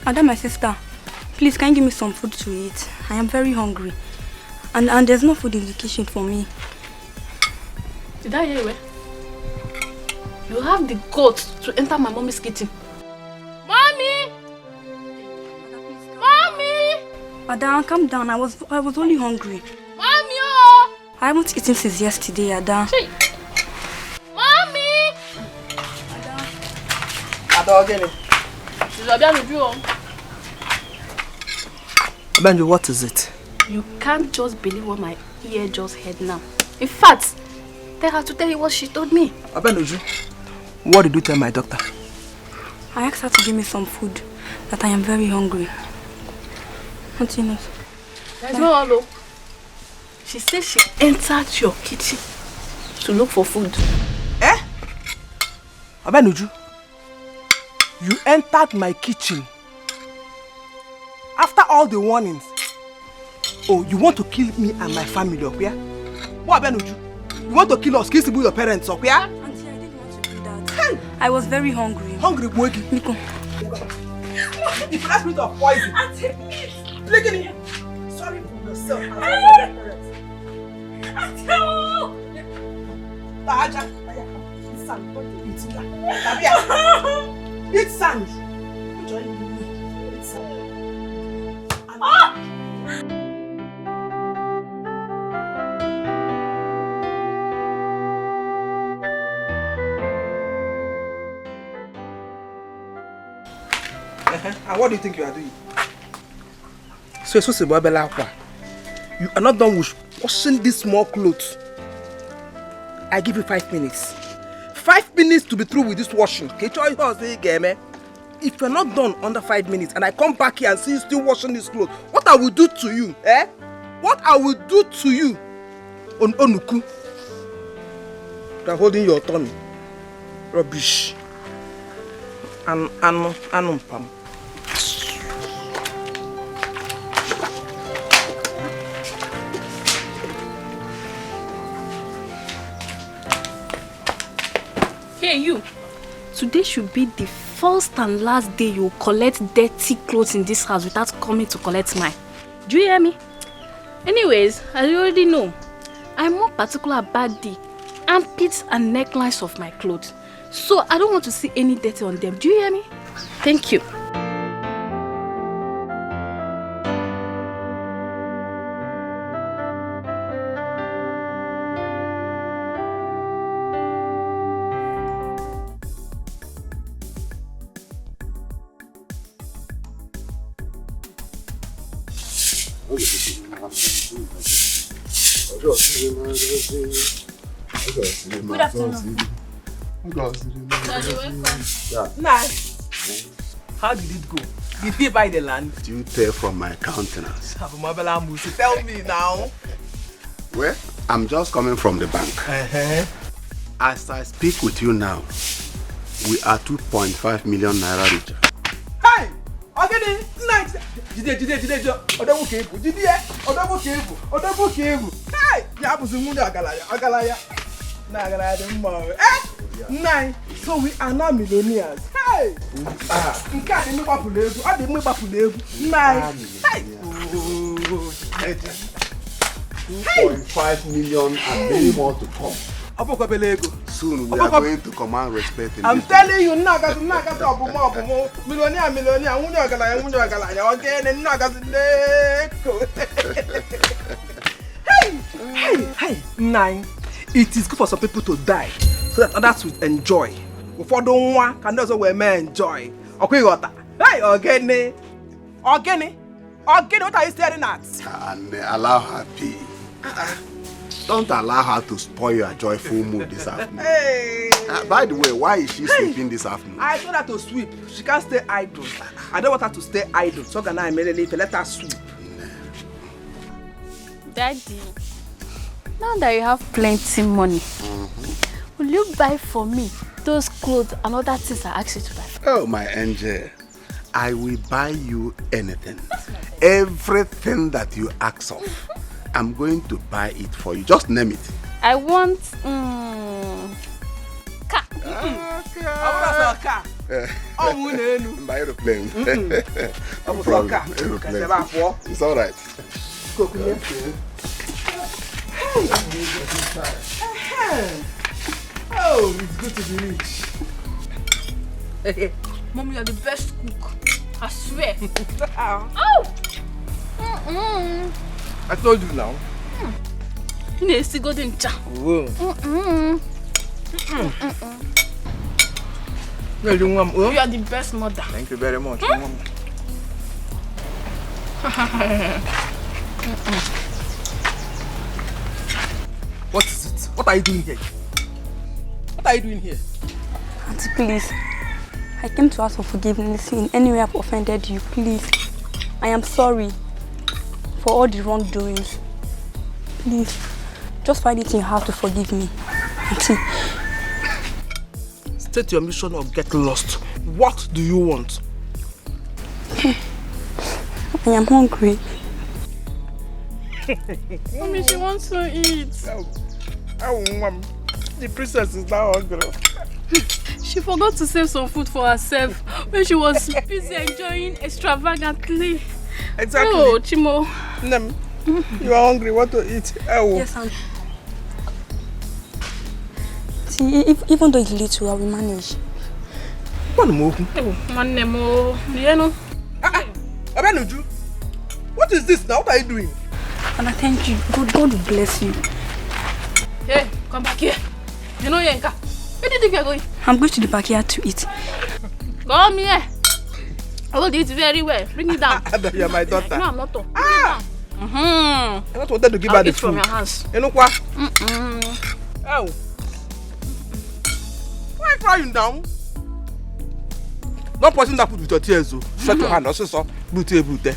Ada, my sister, please can you give me some food to eat? I am very hungry. And there's no food in the kitchen for me. Did I hear you? You have the guts to enter my mommy's kitchen. Mommy! Mommy! Ada, calm down. I was only hungry. Mommy! Oh! I haven't eaten since yesterday, Ada. Hey. Mommy! Ada, again. Benji, what is it? You can't just believe what my ear just heard now. In fact, tell her to tell you what she told me. Abenuju, what did you tell my doctor? I asked her to give me some food, that I am very hungry. Nothing else. There's no hello. She said she entered your kitchen to look for food. Eh? Abenuju, you entered my kitchen after all the warnings. Oh, you want to kill me and my family up here? What, Abenuju? You want to kill us, kill your parents up here? Auntie, I didn't want to do that. Hey. I was very hungry. Hungry, boy. Nico. If that's bit of poison. Auntie, please. Look at here. Sorry for yourself. Auntie. Taja. Eat sand. Join me. Eat sand. Ah! And what do you think you are doing? So you are not done with washing these small clothes. I give you 5 minutes. 5 minutes to be through with this washing. If you're not done under 5 minutes and I come back here and see you still washing these clothes, what I will do to you? Eh? What I will do to you? Onuku. You're holding your tummy. Rubbish. Anumpam. Hey you, today should be the first and last day you collect dirty clothes in this house without coming to collect mine. Do you hear me? Anyways, as you already know, I'm more particular about the armpits and necklines of my clothes. So I don't want to see any dirty on them. Do you hear me? Thank you. Good afternoon. Nice. How did it go? Did he buy the land? Do you tell from my countenance? Tell me now. Well, I'm just coming from the bank. As I speak with you now, we are 2.5 million naira richer. Hey! Okay, nice. Hey! Nine. So we are now millionaires. Hey! Nine. 2.5 million and many more to come. Soon we are going to command respect in I'm this telling you now, Hey, nine. It is good for some people to die so that others will enjoy. Before don't want can also we may enjoy. Okay, what? Hey, Ogene, what are you staring at? and allow her be. Don't allow her to spoil your joyful mood this afternoon. Hey. By the way, why is she sleeping this afternoon? I told her to sweep. She can't stay idle. I don't want her to stay idle. So can I immediately let her sweep? Daddy, now that you have plenty money, will you buy for me those clothes and other things I asked you to buy? Oh, my angel, I will buy you anything. Everything that you ask of, I'm going to buy it for you. Just name it. I want I car. Oh, by aeroplane. No problem. Aeroplane. It's all right. Oh, it's good to be rich. Mom, you're the best cook. I swear. Oh! I told you now. You need to go to Oh. You are the best mother. Thank you very much. What is it? What are you doing here? What are you doing here? Auntie, please. I came to ask for forgiveness in any way I've offended you. Please. I am sorry for all the wrongdoings. Please. Just find it in your heart to forgive me. Auntie. State your mission or get lost. What do you want? I am hungry. Mommy, she wants to eat. Mom. The princess is now hungry. She forgot to save some food for herself when she was busy enjoying extravagantly. Exactly. Oh, Chimo. Nem, you are hungry. What to eat? Yes, Auntie. See, even though it's little, I will manage. What move? What is this now? What are you doing? And I thank you. God will bless you. Hey, come back here. You know Yenka. Where do you think you're going? I'm going to the backyard to eat. Come here. I will eat very well. Bring it down. You're my daughter. No, I'm not. Bring it down. I not wanted to give her the food. From your hands. You know what? Oh. Why are you crying down? Not putting that food with your tears. Shut your hand. Also, booty. Bring it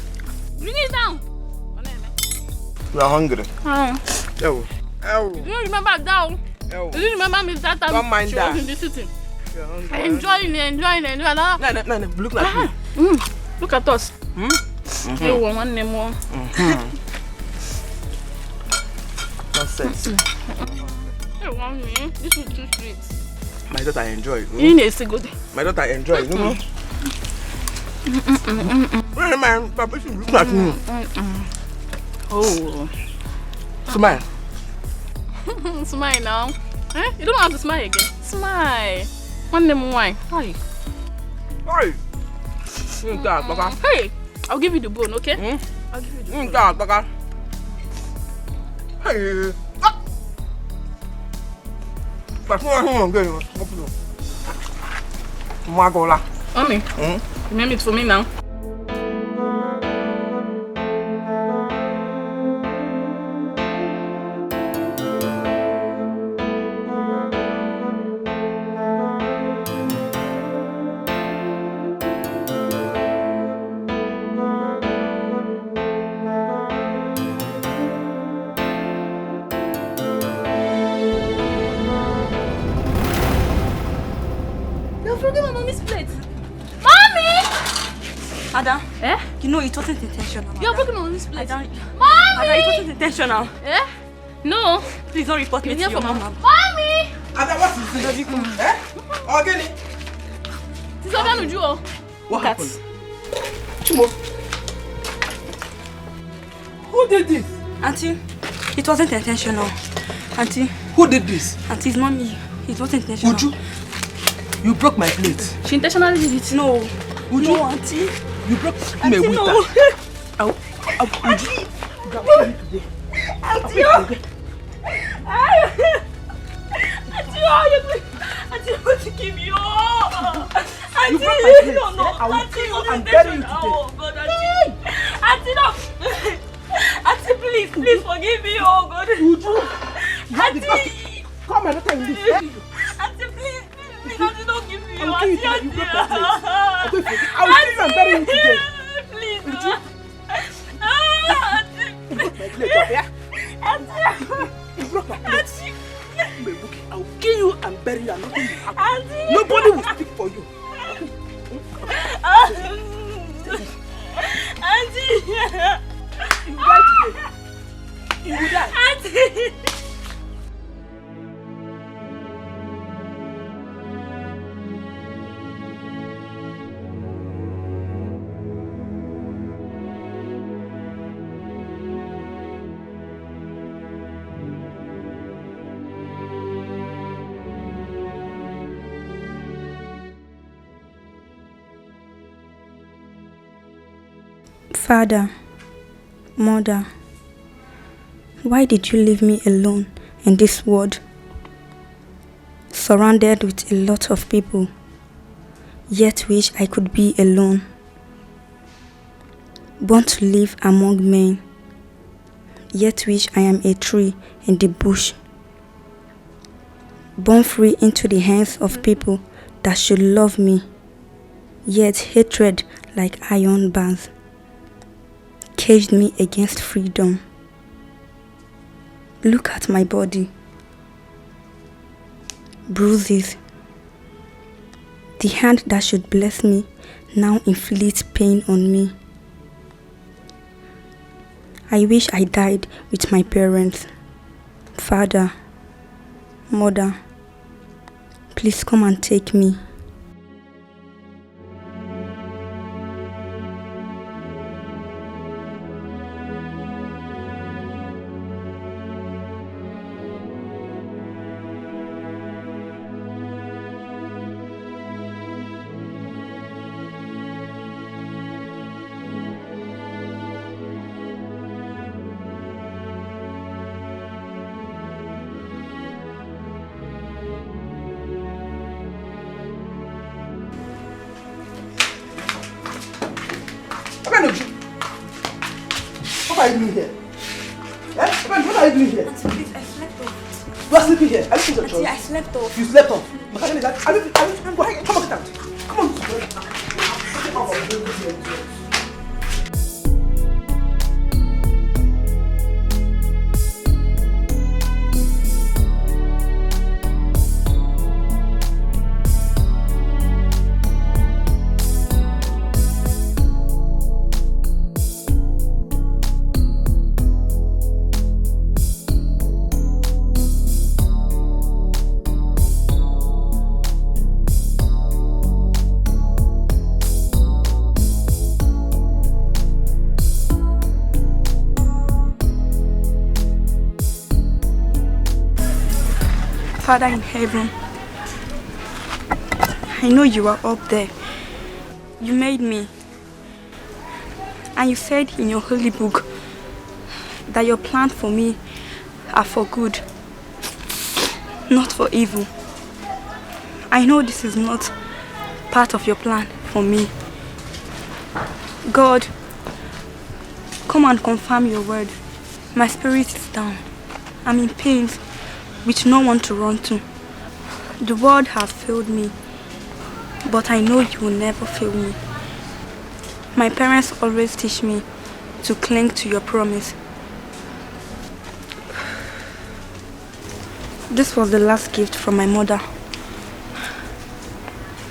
down. You are hungry. You remember down? You remember me that time? Don't mind that. Was in the city. Enjoying. No. Look like me. Look at us. Hey, one name more. Nonsense. Hey, one me. This is too sweet. My daughter enjoy. You need to go there. My daughter enjoy. Man, Papa, she look like me. Oh. Smile. Smile now. Eh? You don't have to smile again. Smile. One name wine. Hi. Hey. Hey. I'll give you the bone, okay? I'll give you the bone. Hey. Mommy, you made it for me now. Ada, eh? You know it wasn't intentional. You're broken on this plate. Mommy! Ada, it wasn't intentional. Eh? No. Please don't report me to your mom. Mommy! Ada, what is this? Eh? Again? This is what you do. What happened? Chimo. Who did this? Auntie, it wasn't intentional. Auntie. Who did this? Auntie, it's mommy. It wasn't intentional. Uju, you broke my plate. She intentionally did it. No. Uju, no, Auntie. You broke Auntie, me no. Uju. Auntie, Auntie, want to give you all. Auntie, you broke my plate. No. I will Auntie, kill you and bury you today. Oh, God, Auntie. Auntie, no. Auntie, please forgive me. Oh, God. Uju. Auntie. Come and tell me. Auntie, please. Auntie, don't give me. Auntie, you broke my plate. I will kill you and bury you today. Please. Uju. Auntie. You broke my plate up, yeah? Auntie. You broke my plate. Auntie. I will kill you and bury you and nothing will happen. Auntie. Nobody will speak for you. Auntie. You die today. You will die. Auntie. Father, Mother, why did you leave me alone in this world, surrounded with a lot of people, yet wish I could be alone, born to live among men, yet wish I am a tree in the bush, born free into the hands of people that should love me, yet hatred like iron bars caged me against freedom. Look at my body, bruises. The hand that should bless me now inflicts pain on me. I wish I died with my parents. Father, Mother, please come and take me. What are you doing here? Eh? What are you doing here? Auntie, please, I slept off. You are sleeping here. Are you sleeping Auntie, I slept off. You slept off. Are you, go ahead, come on, get out. Come on. Father in heaven, I know you are up there. You made me. And you said in your holy book that your plans for me are for good, not for evil. I know this is not part of your plan for me. God, come and confirm your word. My spirit is down. I'm in pain with no one to run to. The world has failed me, but I know you will never fail me. My parents always teach me to cling to your promise. This was the last gift from my mother,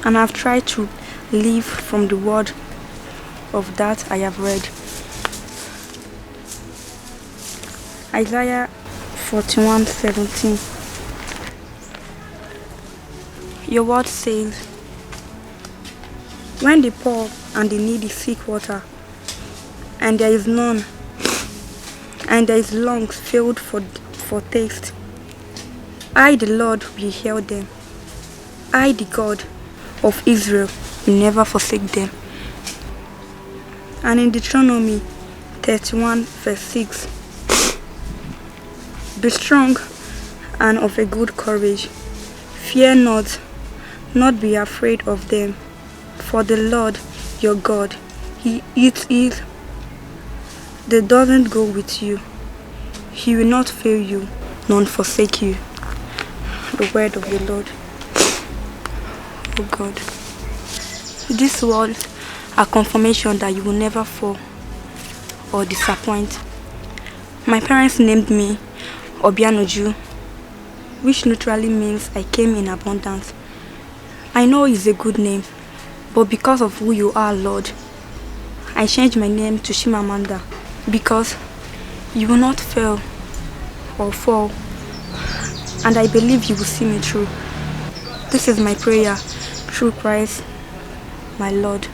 and I've tried to live from the word of that I have read. Isaiah 41:17. Your word says, when the poor and the needy seek water, and there is none, and there is lungs filled for taste, I, the Lord, will heal them. I, the God of Israel, will never forsake them. And in Deuteronomy 31:6, be strong and of a good courage. Fear not, not be afraid of them. For the Lord your God, He doesn't go with you. He will not fail you, nor forsake you. The word of the Lord. Oh God. These words are confirmation that you will never fall or disappoint. My parents named me Obianoju, which literally means I came in abundance. I know it's a good name, but because of who you are, Lord, I changed my name to Shimamanda, because you will not fail or fall, and I believe you will see me through. This is my prayer through Christ, my Lord.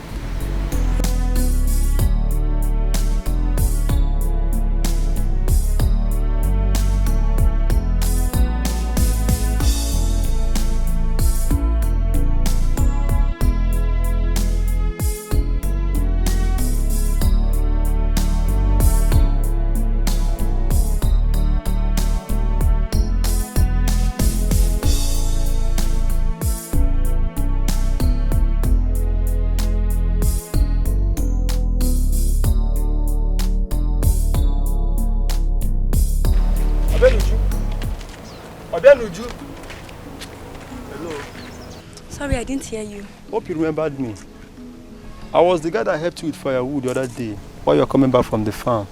Sorry, I didn't hear you. Hope you remembered me. I was the guy that helped you with firewood the other day while you were coming back from the farm.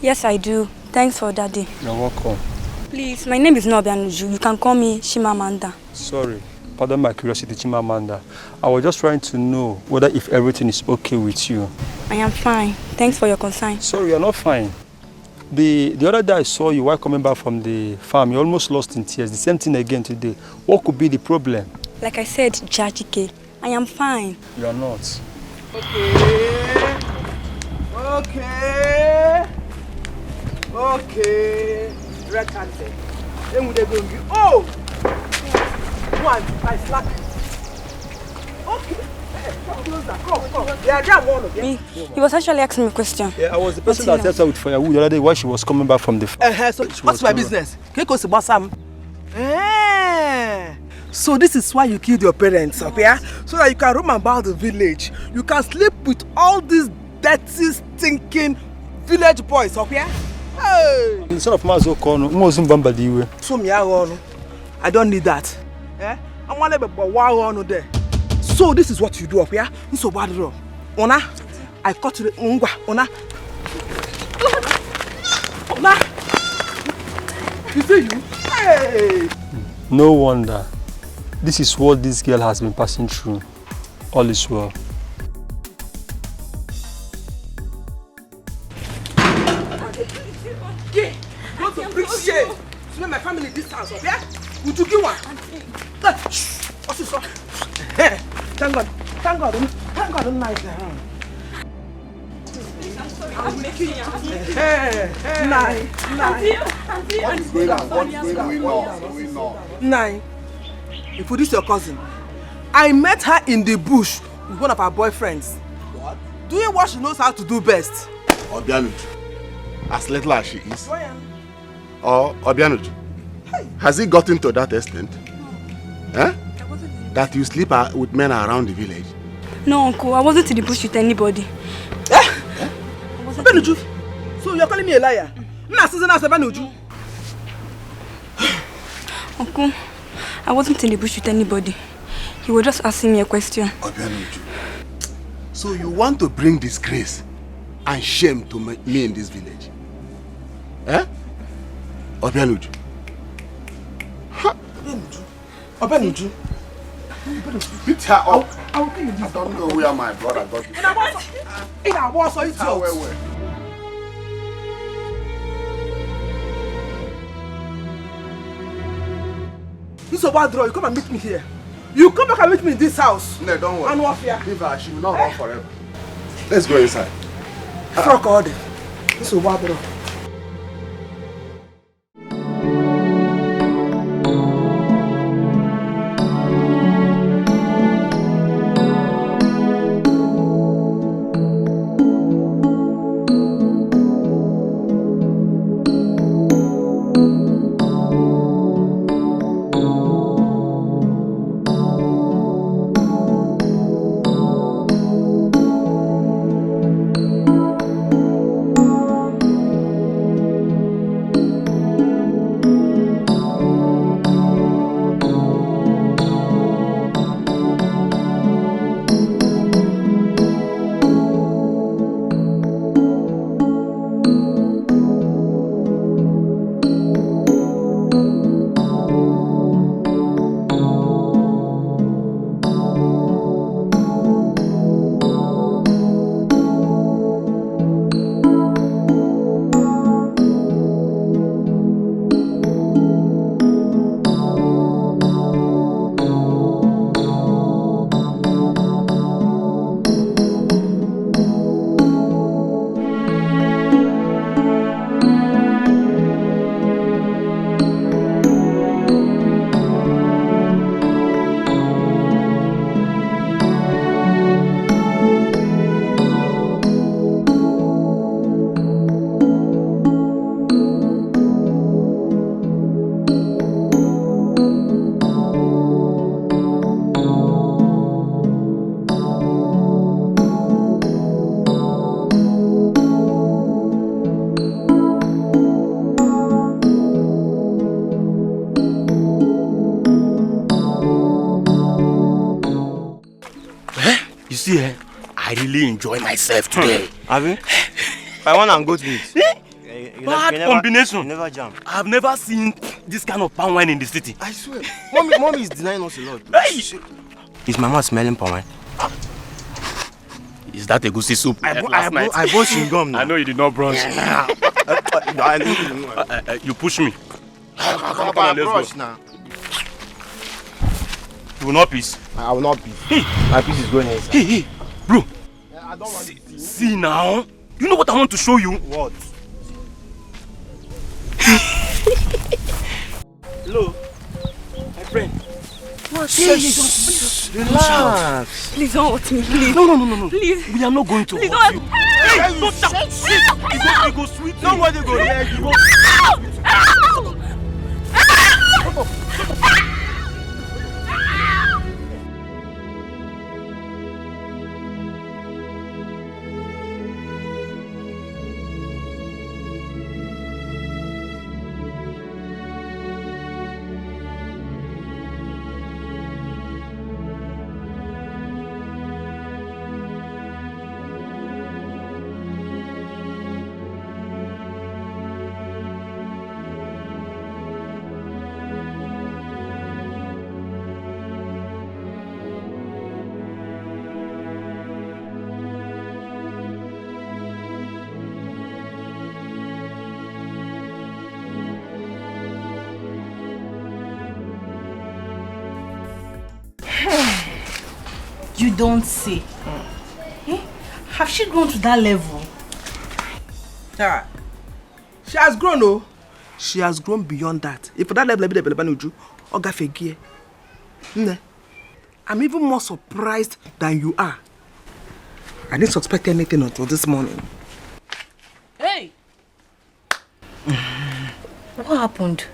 Yes, I do. Thanks for that day. You're welcome. Please, my name is not Obianuju. You can call me Chimamanda. Sorry. Pardon my curiosity, Chimamanda. I was just trying to know whether if everything is okay with you. I am fine. Thanks for your concern. Sorry, you're not fine. The other day I saw you while coming back from the farm. You almost lost in tears. The same thing again today. What could be the problem? Like I said, Jajike, I am fine. You are not. Okay. Red handed. Then we go. Oh! One, I slack. Okay. Come closer. Come. Yeah, jam one again. Me, he was actually asking me a question. Yeah, I was the person that helped her with firewood the other day while she was coming back from the farm. So what's my business? Can you go to Bassam? So this is why you killed your parents, up here? So that you can roam about the village. You can sleep with all these dirty, stinking village boys, up here? Hey! The son of Mazoko, So I don't need that. I'm gonna be wow there. So this is what you do up here. So bad room. Ona, I cut you the Ona. Ona. You see you? Hey! No wonder. This is what this girl has been passing through. All is well. Go to bring shade. So let my family this house up, yeah? Would you give one? What's this? Thank God. Thank God. Thank God. Nice. Nine. If this your cousin, I met her in the bush with one of her boyfriends. What? Doing what she knows how to do best. Obianuju, as little as she is. Or Obianuju, has it gotten to that extent? Eh? That you sleep with men around the village? No, uncle, I wasn't in the bush with anybody. Obianuju, so you're calling me a liar? Obianuju. Uncle, I wasn't in the bush with anybody. He was just asking me a question. Obianuju, so you want to bring disgrace and shame to me in this village? Eh? Obianuju. Obianuju. Beat her up. I don't know where my brother got it. In our boss, it's Where? This is a bad draw. You come and meet me here. You come back and meet me in this house. No, don't worry. And what fear? Leave her. She will not run forever. Let's go inside. Fuck all day. This is a bad draw. You see, I really enjoy myself today. Abi? I want to go to it. Bad combination. You never jam. I've never seen this kind of palm wine in the city. I swear. Mommy is denying us a lot. Hey! Is my mouth smelling palm wine? Is that a goosey soup? I bought chewing gum now. I know you did not brush. You push me. Come on, let's go. Now. You will not peace. I will not be. Hey. My piece is going inside. Hey, bro. I don't want to See now. You know what I want to show you? What? Hello, my friend. Relax. Please don't hurt me, please. No. Please. We are not going to Please hurt you. don't. Hey, don't shout. It go sweet. Nobody go hear you. You don't say. Eh? Have she grown to that level? Yeah. She has grown, oh. She has grown beyond that. If that level, I'm even more surprised than you are. I didn't suspect anything until this morning. Hey! What happened?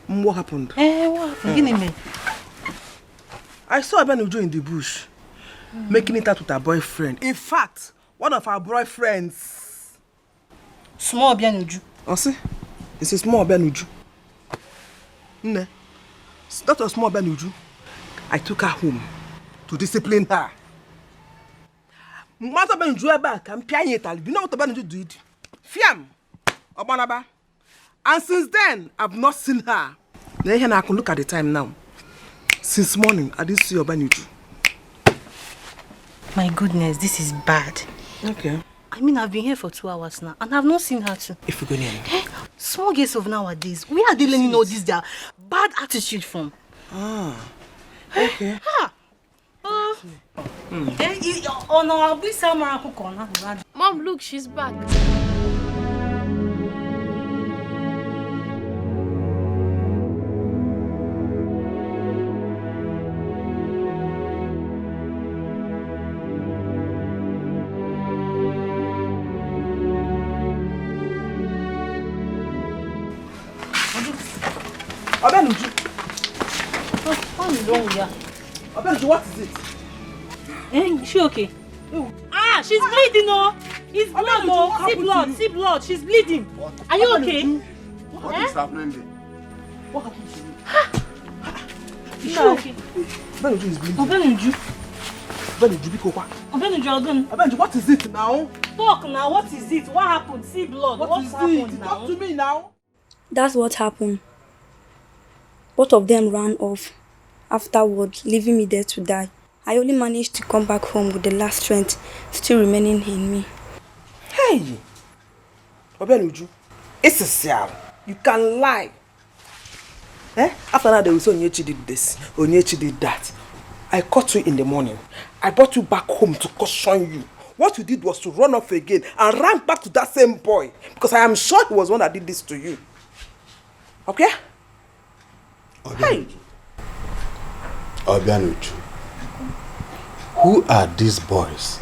What happened? What happened? Give me. I saw Abenuju in the bush, making it out with her boyfriend. In fact, one of our boyfriends. Small Abenuju. Oh, see? It's a small Abenuju. Ne? That was small Abenuju. I took her home to discipline her. What Abenuju back? I'm paying it. You know what Abenuju did? Fiam! Obanaba. And since then, I've not seen her. Then I can look at the time now. Since morning, I didn't see Obaniju. My goodness, this is bad. Okay. I mean, I've been here for 2 hours now, and I've not seen her too. If you go near me. Small girls of nowadays, where are they learning all this their bad attitude from? Okay. Mom, look, she's back. Abenuju. What is wrong with her? Abenuju, what is it? Is she okay? She's bleeding, oh! It's blood, oh! See blood, she's bleeding. What? Are you okay? What is happening there? What happened to you? Is she okay? Abenuju is bleeding. Abenuju, Abenuju, what is it now? talk now, what is it? What happened? See blood, what's happened now? Talk to me now. That's what happened. Both of them ran off afterwards, leaving me there to die. I only managed to come back home with the last strength still remaining in me. Hey! Abenuju, it's a seal. You can lie. After that, they will say Onyechi did this, Onyechi did that. I caught you in the morning. I brought you back home to caution you. What you did was to run off again and run back to that same boy. Because I am sure he was the one that did this to you. Okay? Hey! Abenuju, who are these boys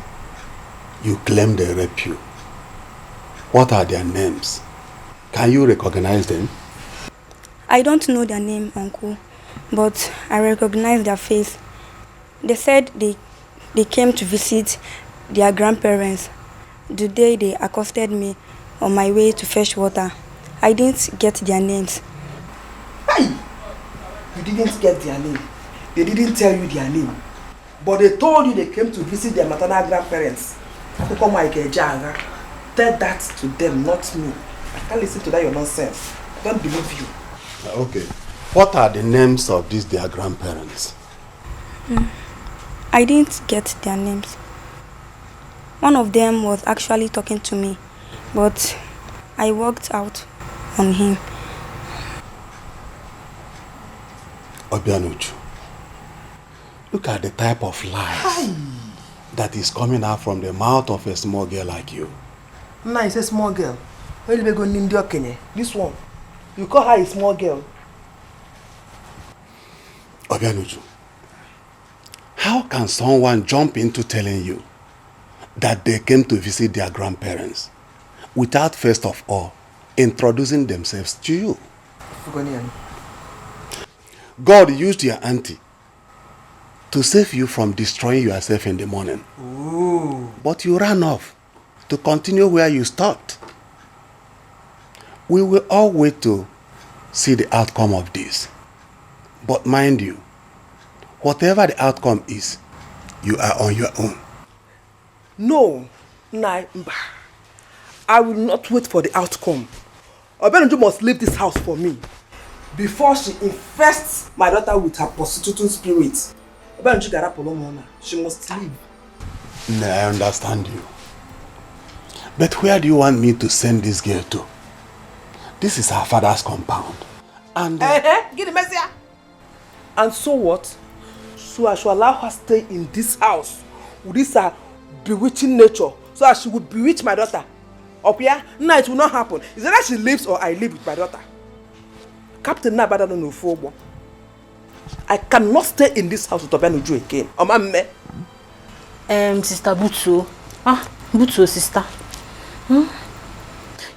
you claim they rape you? What are their names? Can you recognize them? I don't know their name, Uncle, but I recognize their face. They said they came to visit their grandparents the day they accosted me on my way to fetch water. I didn't get their names. Hey! You didn't get their name. They didn't tell you their name. But they told you they came to visit their maternal grandparents. Tell that to them, not me. I can't listen to that your nonsense. I don't believe you. Okay. What are the names of these their grandparents? I didn't get their names. One of them was actually talking to me, but I walked out on him. Obianuju, look at the type of lies that is coming out from the mouth of a small girl like you. Nah, it's a small girl. This one, you call her a small girl. Obianuju, how can someone jump into telling you that they came to visit their grandparents without first of all introducing themselves to you? God used your auntie to save you from destroying yourself in the morning. Ooh. But you ran off to continue where you stopped. We will all wait to see the outcome of this. But mind you, whatever the outcome is, you are on your own. No, I will not wait for the outcome. Obianuju must leave this house for me before she infests my daughter with her prostituting spirit. Obianuju Garapolomona, she must leave. No, I understand you. But where do you want me to send this girl to? This is her father's compound. And Get the mess here. And so what? So I should allow her stay in this house with this bewitching nature, so that she would bewitch my daughter. Up here? No, it will not happen. It's either she lives or I live with my daughter. Captain Nabada no Fobo. I cannot stay in this house with Obianuju again. Sister Butsu. Butsu, sister.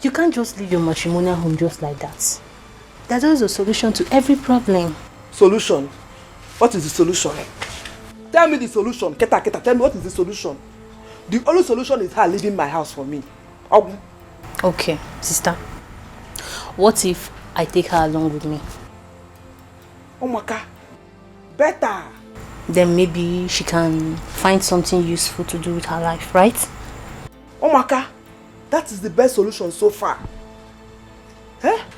You can't just leave your matrimonial home just like that. There's always a solution to every problem. Solution? What is the solution? Tell me the solution. Keta, tell me what is the solution? The only solution is her leaving my house for me. Okay, sister. What if I take her along with me? Omaka, better. Then maybe she can find something useful to do with her life, right? Omaka, that is the best solution so far.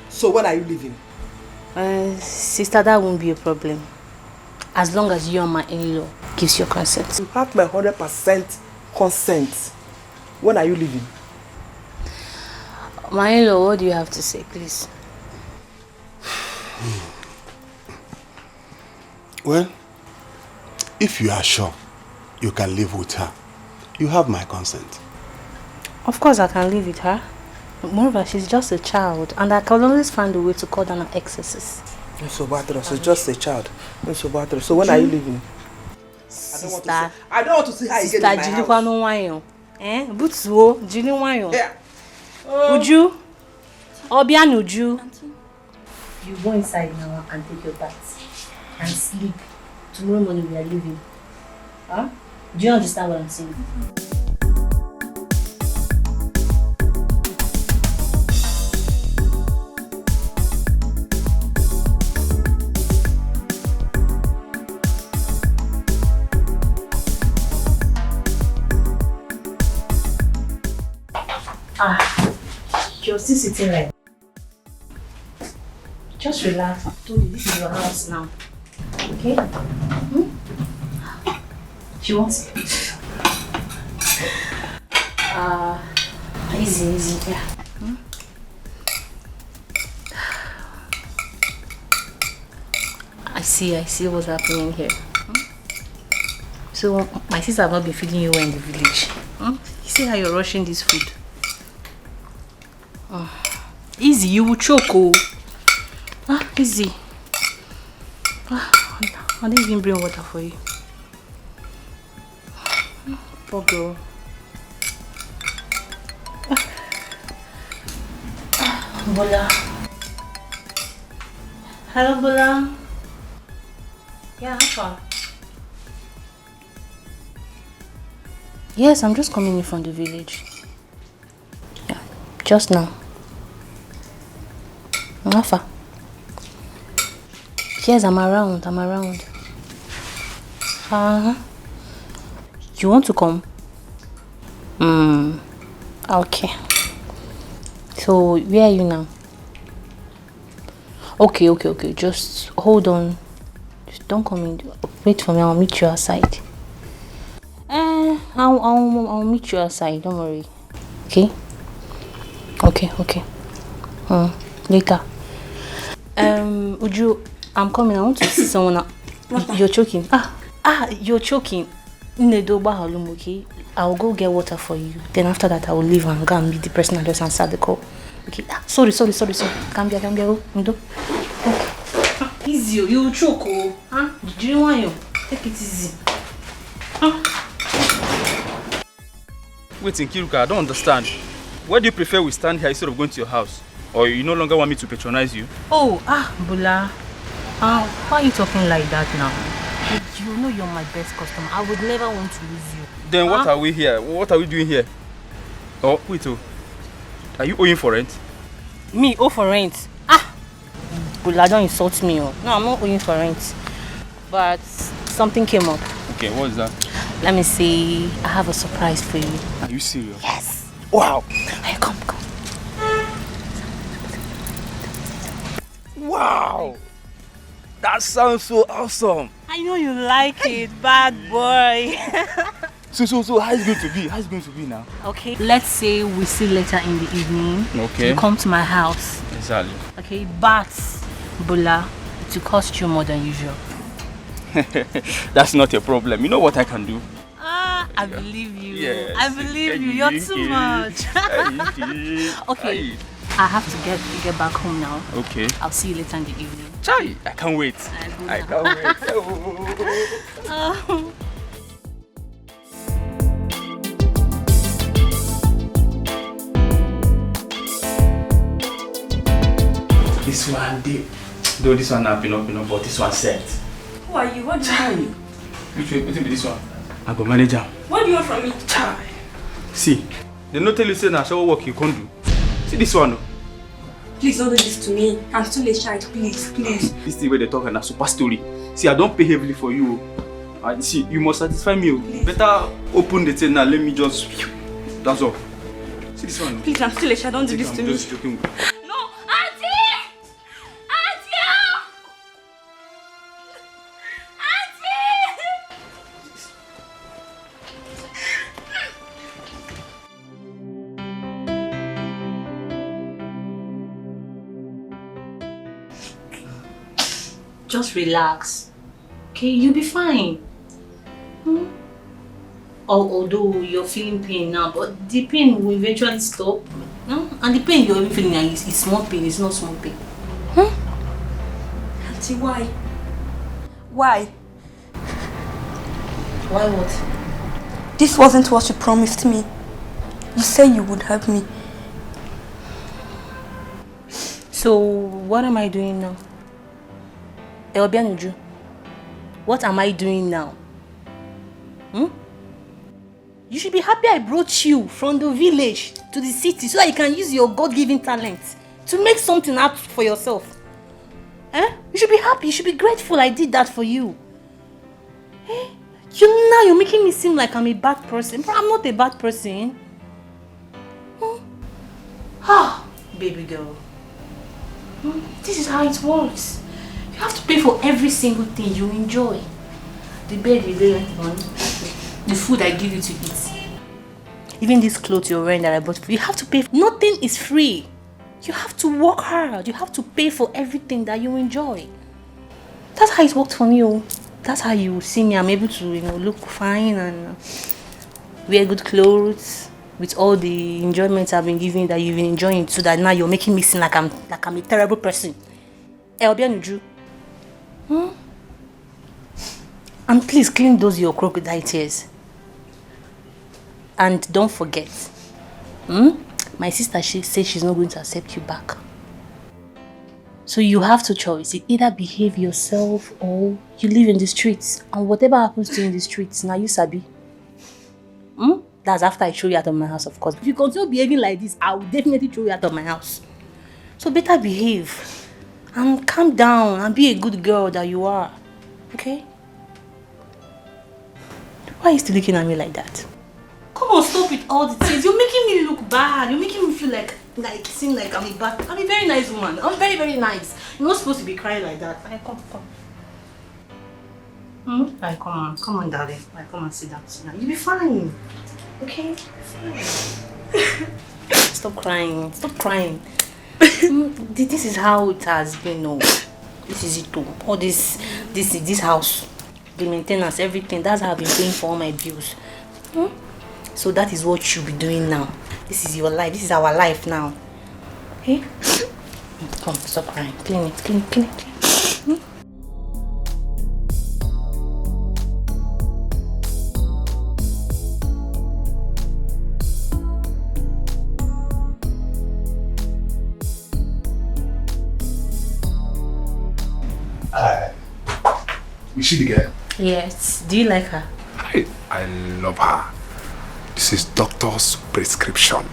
So when are you leaving? Sister, that won't be a problem. As long as you and my in-law gives your consent. You have my 100% consent. When are you leaving? My in-law, what do you have to say, please? well, if you are sure you can live with her, you have my consent. Of course I can live with her. Moreover, she's just a child, and I can always find a way to cut down her excesses. So just a child. So when are you leaving? Sister, I don't want to see her again in my house. Butsuo, Jini wanyo. Yeah. Uju, Obianuju. You go inside now and take your bath and sleep. Tomorrow morning we are leaving. Huh? Do you understand what I'm saying? You're still sitting like just relax. I told you this is your house now. Okay? She wants it. Easy, yeah. I see what's happening here. So my sister have not been feeding you well in the village. You see how you're rushing this food? Easy, you will choke. Easy. I didn't even bring water for you. Poor girl. Bola. Hello, Bola. Yeah, how far? Yes, I'm just coming in from the village. Yeah, just now. Alpha. Yes, I'm around. You want to come? Okay. So, where are you now? Okay. Just hold on. Just don't come in. Wait for me. I'll meet you outside. I'll meet you outside. Don't worry. Okay. Later. Uju, I'm coming. I want to see someone. You're choking. You're choking. Okay. I'll go get water for you. Then after that, I will leave and go and meet the person and just answer the call. Okay. Sorry. Cambia. Okay. Easy. You choke. Huh? Do you want you? Take it easy. Wait, Nkiruka, I don't understand. Why do you prefer we stand here instead of going to your house? Or you no longer want me to patronize you? Bula. Why are you talking like that now? You know you're my best customer. I would never want to lose you. Then what are we here? What are we doing here? Oh, wait, are you owing for rent? Me owe for rent? Bula, don't insult me. No, I'm not owing for rent. But something came up. Okay, what is that? Let me see. I have a surprise for you. Are you serious? Yes. Wow. Hey, come. Wow. That sounds so awesome. I know you like it, bad boy. So how is it going to be? How is it going to be now? Okay, let's say we see later in the evening. Okay. You come to my house. Exactly. Okay, but Bula, it will cost you more than usual. That's not a problem. You know what I can do? I believe you. Yes. I believe you. You're too much. Okay. I have to get back home now. Okay. I'll see you later in the evening. Chai, I can't wait. I can't wait. This one, though this one not been but this one set. Who are you? What do you want? Which way? What be this one? I go manage am. What do you want from me? Chai. See, they no tell you say na shower work you can't do. See this one. Please don't do this to me. I'm still a child. Please. This thing where they talk and a super story. See, I don't pay heavily for you. And see, you must satisfy me. Please. Better open the thing now. Let me just. That's all. See this one. Please, I'm still a child. Don't do this to me. Just joking. No, Auntie! Just relax. Okay, you'll be fine. Although you're feeling pain now, but the pain will eventually stop. And the pain you're feeling now is small pain, it's not small pain. Auntie, why? Why? Why what? This wasn't what you promised me. You said you would help me. So, what am I doing now? Elbianuju, what am I doing now? You should be happy I brought you from the village to the city so that you can use your God-given talent to make something out for yourself. You should be happy, you should be grateful I did that for you. You're making me seem like I'm a bad person, but I'm not a bad person. Baby girl. This is how it works. You have to pay for every single thing you enjoy. The bed you lay on, the food I give you to eat. Even this clothes you're wearing that I bought for you, you have to pay. Nothing is free. You have to work hard. You have to pay for everything that you enjoy. That's how it worked for me. That's how you see me. I'm able to, look fine and wear good clothes with all the enjoyment I've been giving that you've been enjoying, so that now you're making me seem like I'm a terrible person. Elbianuju. And please clean those your crocodile tears. And don't forget, my sister, she said she's not going to accept you back. So you have two choices. You either behave yourself or you live in the streets. And whatever happens to you in the streets, now you sabi. That's after I throw you out of my house, of course. If you continue behaving like this, I will definitely throw you out of my house. So better behave. And calm down and be a good girl that you are. Okay? Why are you still looking at me like that? Come on, stop with all the things. You're making me look bad. You're making me feel like seem like I'm a bad. I'm a very nice woman. I'm very, very nice. You're not supposed to be crying like that. Alright, come. Alright, come on, darling. Alright, come and sit down. You'll be fine. Okay? Fine. Stop crying. This is how it has been. No, this is it too. All this house, the maintenance, everything. That's how I've been paying for all my bills. So that is what you'll be doing now. This is your life. This is our life now. Okay? Come, stop crying. Clean it. Is she the girl? Yes. Do you like her? I love her. This is doctor's prescription.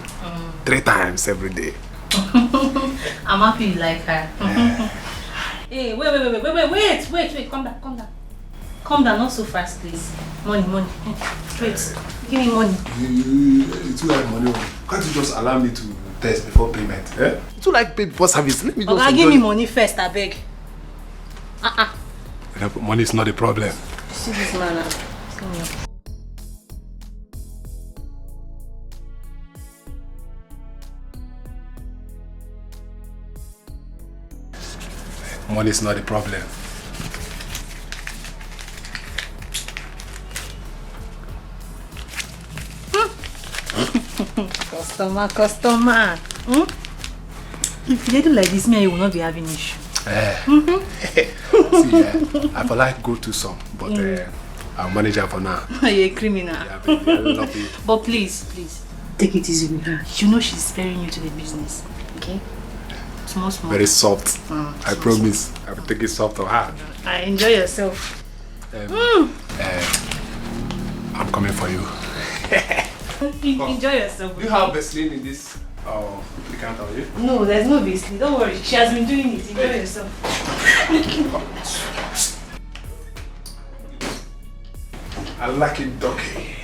3 times every day. I'm happy you like her. Hey, wait. Calm down, not so fast, please. Money. Wait, give me money. You too like money. Can't you just allow me to test before payment? Eh? You too like pay before service. Let me just. Okay, give me money first, I beg. Money is not a problem. See this man now. Money is not a problem. Customer. If you do like this, me, you will not be having issue. See, I would like go to some, but I'll manage her for now. You're a criminal. Yeah, baby, I love you. But please, take it easy with her. You know she's very new to the business, okay? Small. Very soft. I promise. I will take it soft on her. Enjoy yourself. I'm coming for you. Enjoy yourself. Do you have Vaseline in this applicant on you? No, there's no Vaseline. Don't worry. She has been doing it. Enjoy yourself. I like it, Ducky.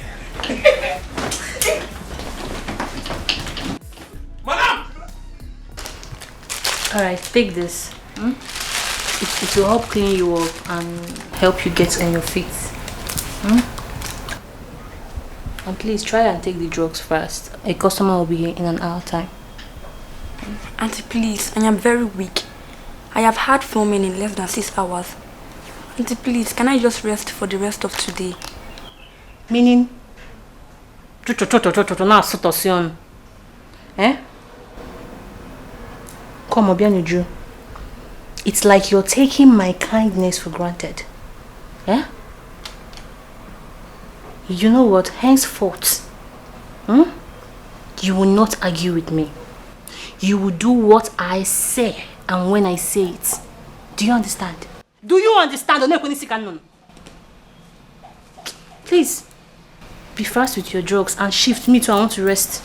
Madam! Alright, take this. It will help clean you up and help you get on your feet. And please try and take the drugs fast. A customer will be here in an hour time. Auntie, please, I am very weak. I have had filming in less than 6 hours. Auntie, please, can I just rest for the rest of today? Meaning? Now situation. Eh? Come Obianuju. It's like you're taking my kindness for granted. Eh? You know what? Henceforth, you will not argue with me. You will do what I say and when I say it. Do you understand? Do you understand? Please, be fast with your drugs and shift. Me too, I want to rest.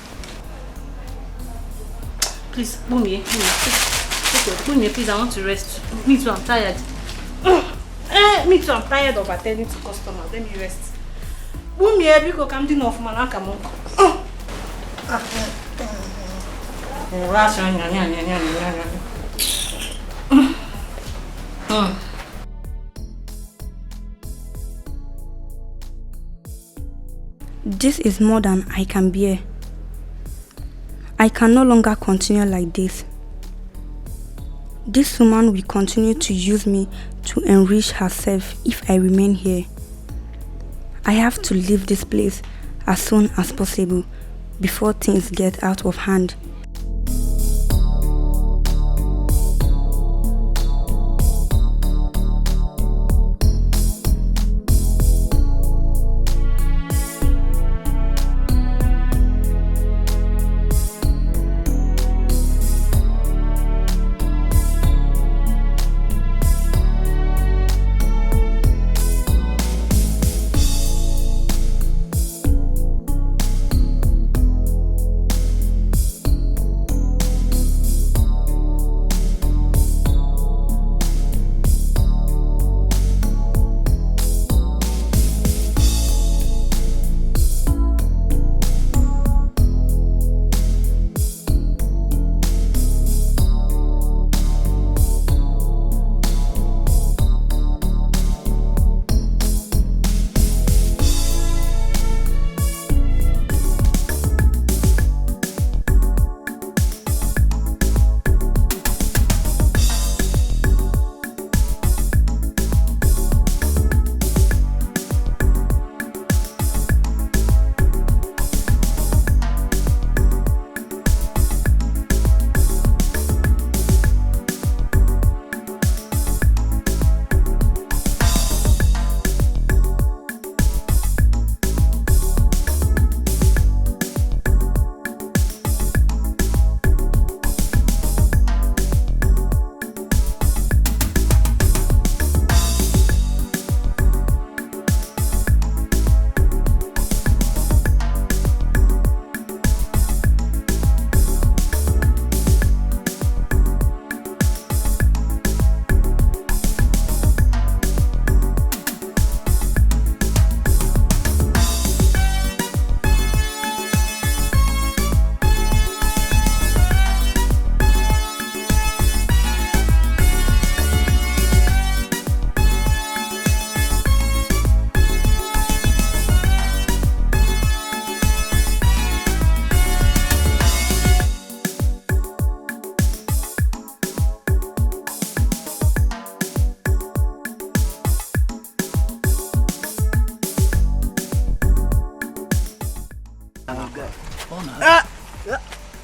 Please, Bumi, please, I want to rest. Me too, I'm tired. Me too, I'm tired of attending to customers. Let me rest. Bumi, because I'm doing off man, come on. This is more than I can bear. I can no longer continue like this. This woman will continue to use me to enrich herself if I remain here. I have to leave this place as soon as possible before things get out of hand.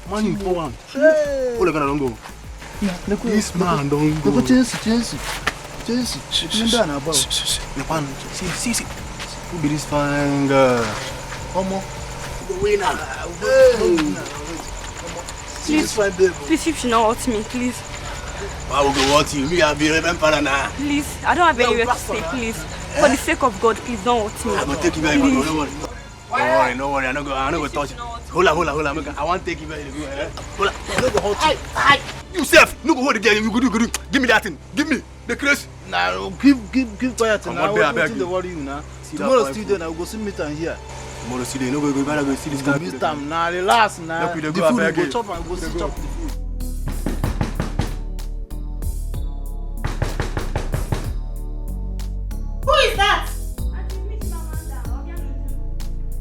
Man, you poor one. Oh, look, I don't go. This man don't go. Chelsea. See. Who be this fine girl? Please, you should not hurt me, please. I will go watch you. Me, I'll be remember now. Please, I don't have anywhere to stay, please. For the sake of God, please don't hurt me. I'm gonna take you very good. Don't worry. I don't go touch you. Hold on. I want to take you very good. Hold on. I don't go hurt you. You self, no go hold the girl. You go do. Give me that thing. Give me the craze. Nah, keep quiet now. I beg you. Worry you now. Tomorrow still there. I will go see meet and here. Tomorrow still there. No go better go see this guy. This time now, relax now. The food we go chop and go see chop the food. Who is that?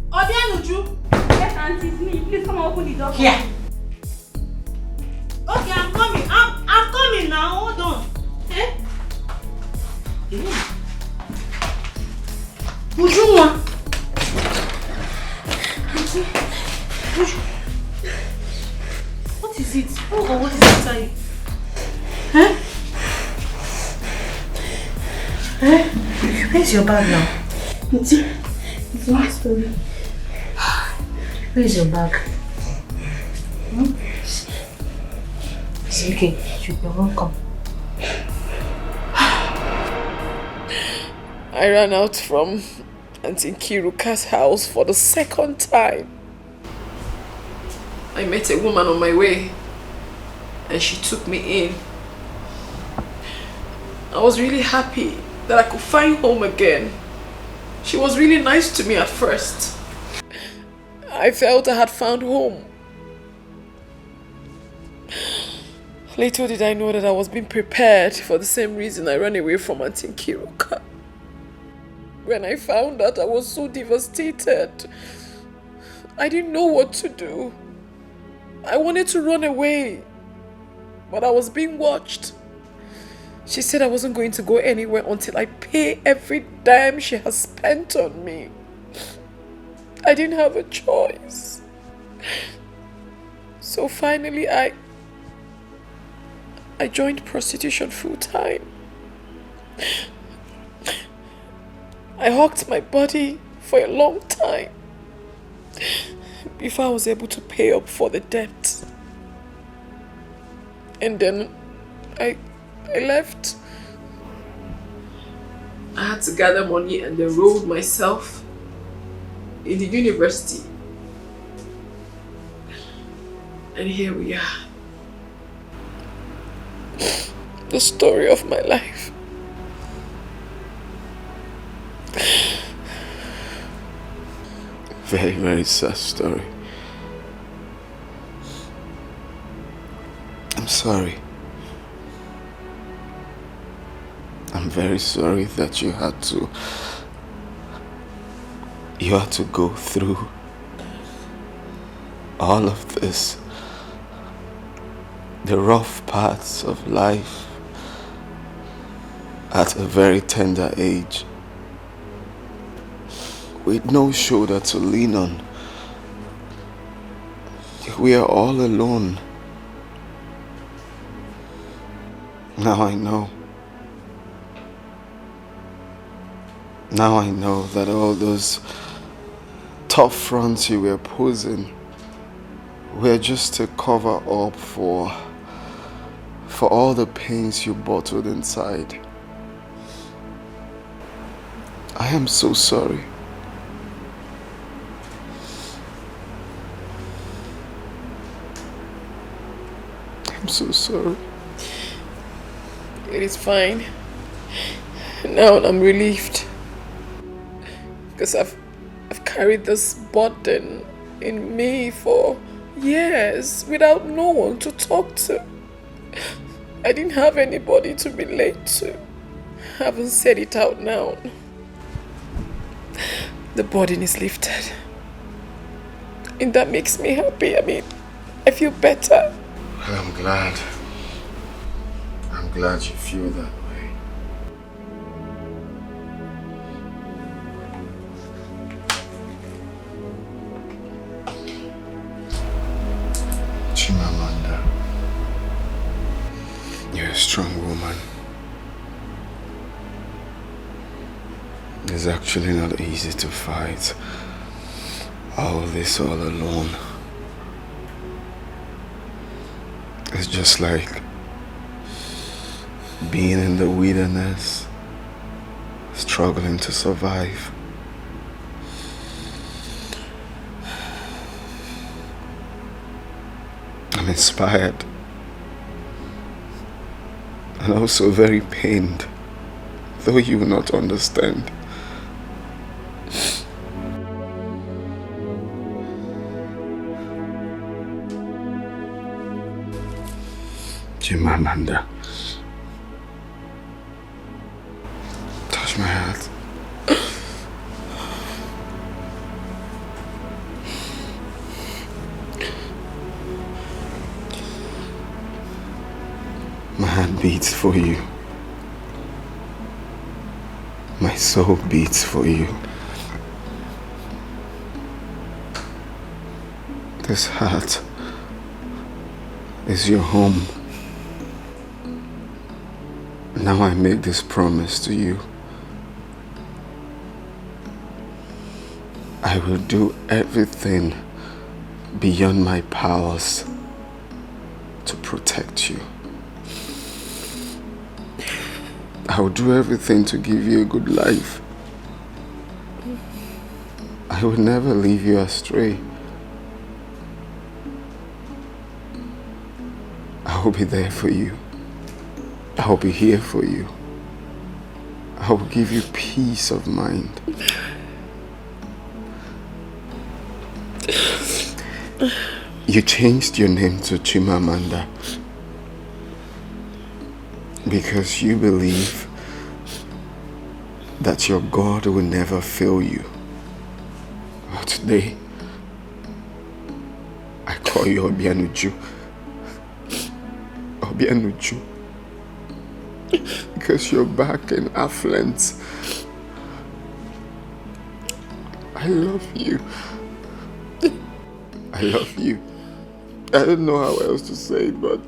Obianuju? Yes, auntie, it's me. Please come and open the door. Here. Okay, I'm coming. I'm coming now. Hold on. Eh? Ujunwa. Auntie. What is it? Oh, what is inside? Huh? Eh? Where's your bag now? It's my story. Where's your bag? It's okay. You're welcome. I ran out from Auntie Kiruka's house for the second time. I met a woman on my way and she took me in. I was really happy that I could find home again. She was really nice to me at first. I felt I had found home. Little did I know that I was being prepared for the same reason I ran away from Auntie Kiruka. When I found out, I was so devastated. I didn't know what to do. I wanted to run away, but I was being watched. She said I wasn't going to go anywhere until I pay every dime she has spent on me. I didn't have a choice. So finally, I joined prostitution full time. I hawked my body for a long time before I was able to pay up for the debt. And then I left. I had to gather money and enroll myself in the university. And here we are. The story of my life. Very, very sad story. I'm sorry. I'm very sorry that you had to go through all of this. The rough parts of life at a very tender age, with no shoulder to lean on. We are all alone. Now I know. Now I know that all those tough fronts you were posing were just to cover up for all the pains you bottled inside. I am so sorry. I'm so sorry. It is fine. Now I'm relieved. Because I've carried this burden in me for years without no one to talk to. I didn't have anybody to relate to. I haven't said it out now. The burden is lifted. And that makes me happy. I mean, I feel better. Well, I'm glad. I'm glad you feel that way. Chimamanda, you're a strong woman. It's actually not easy to fight all this all alone. It's just like being in the wilderness, struggling to survive. I'm inspired and also very pained, though you will not understand. Chimamanda, touch my heart. My heart beats for you. My soul beats for you. This heart is your home. Now I make this promise to you. I will do everything beyond my powers to protect you. I will do everything to give you a good life. I will never leave you astray. I will be there for you. I will be here for you. I will give you peace of mind. You changed your name to Chimamanda because you believe that your God will never fail you. But today, I call you Obianuju. Obianuju. Because you're back in affluence. I love you. I love you. I don't know how else to say it, but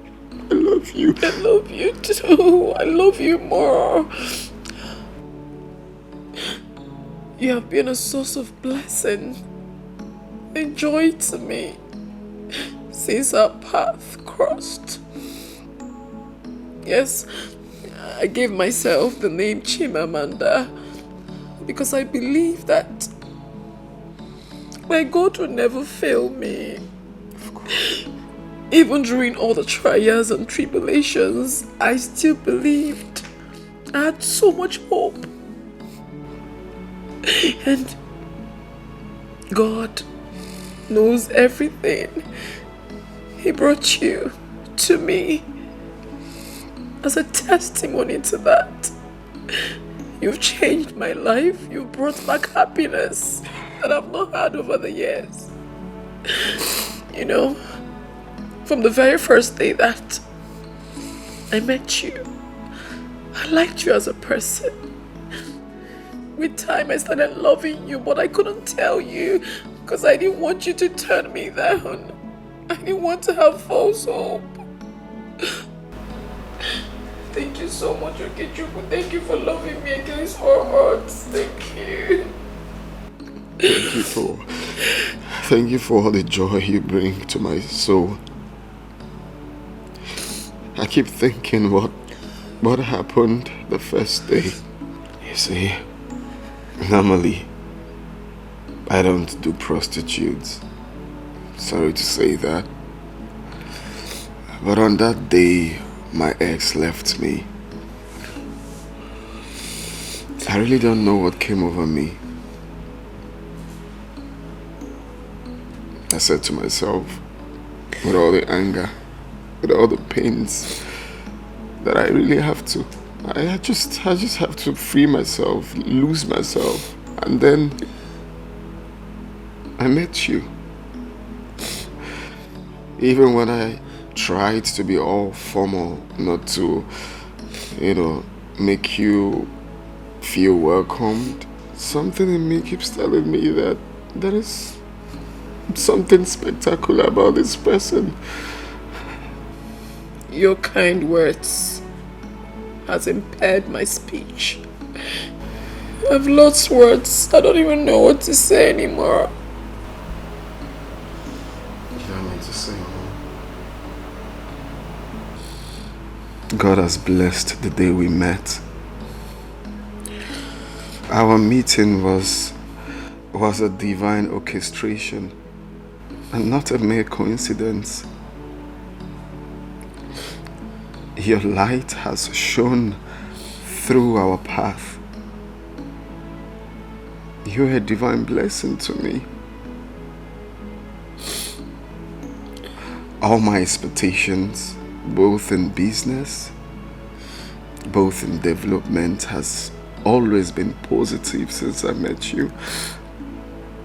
I love you. I love you too. I love you more. You have been a source of blessing and joy to me since our path crossed. Yes, I gave myself the name Chimamanda because I believe that my God will never fail me. Of course. Even during all the trials and tribulations, I still believed. I had so much hope. And God knows everything. He brought you to me as a testimony to that. You've changed my life. You've brought back happiness that I've not had over the years. You know, from the very first day that I met you, I liked you as a person. With time, I started loving you, but I couldn't tell you because I didn't want you to turn me down. I didn't want to have false hope. Thank you so much, Okechukwu. Thank you for loving me against all odds. Thank you. Thank you for all the joy you bring to my soul. I keep thinking what happened the first day. You see, normally I don't do prostitutes. Sorry to say that. But on that day, my ex left me. I really don't know what came over me. I said to myself, with all the anger, with all the pains, that I really have to. I just have to free myself, lose myself. And then I met you. Even when I tried to be all formal, not to, make you feel welcomed, something in me keeps telling me that there is something spectacular about this person. Your kind words has impaired my speech. I've lost words. I don't even know what to say anymore. You don't need to say more. God has blessed the day we met. Our meeting was a divine orchestration and not a mere coincidence. Your light has shone through our path. You're a divine blessing to me. All my expectations, both in business, both in development, has always been positive since I met you.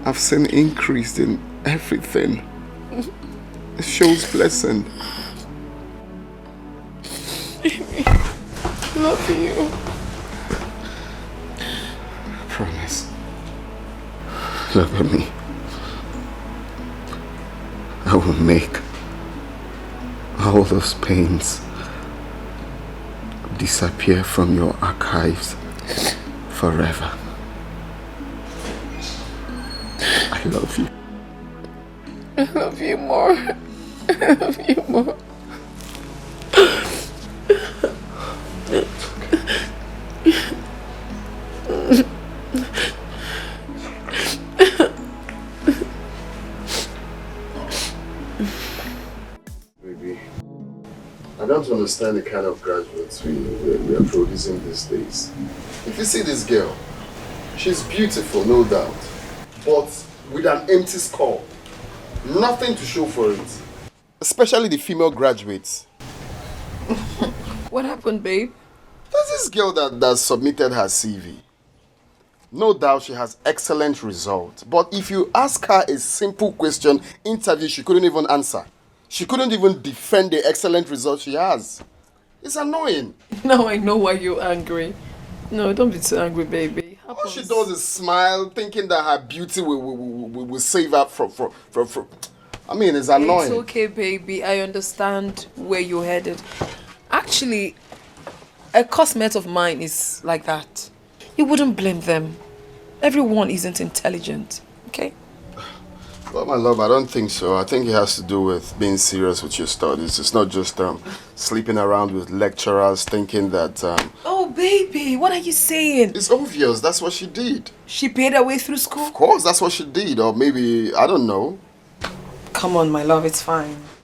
I've seen increase in everything. It shows blessing. Love you. Promise. Look at me. I will make all those pains disappear from your archives forever. I love you. I love you more. I love you more. Baby, I don't understand the kind of graduates we are producing these days. If you see this girl, she's beautiful, no doubt, but with an empty skull. Nothing to show for it. Especially the female graduates. What happened, babe? There's this girl that submitted her CV. No doubt she has excellent results. But if you ask her a simple question, interview, she couldn't even answer. She couldn't even defend the excellent results she has. It's annoying. Now I know why you're angry. No, don't be too angry, baby. All she does is smile, thinking that her beauty will save her from. I mean, it's annoying. It's okay, baby. I understand where you're headed. Actually, a classmate of mine is like that. You wouldn't blame them. Everyone isn't intelligent, okay? Well, my love, I don't think so. I think it has to do with being serious with your studies. It's not just sleeping around with lecturers thinking that... Oh, baby, what are you saying? It's obvious. That's what she did. She paid her way through school? Of course, that's what she did. Or maybe, I don't know. Come on, my love, it's fine.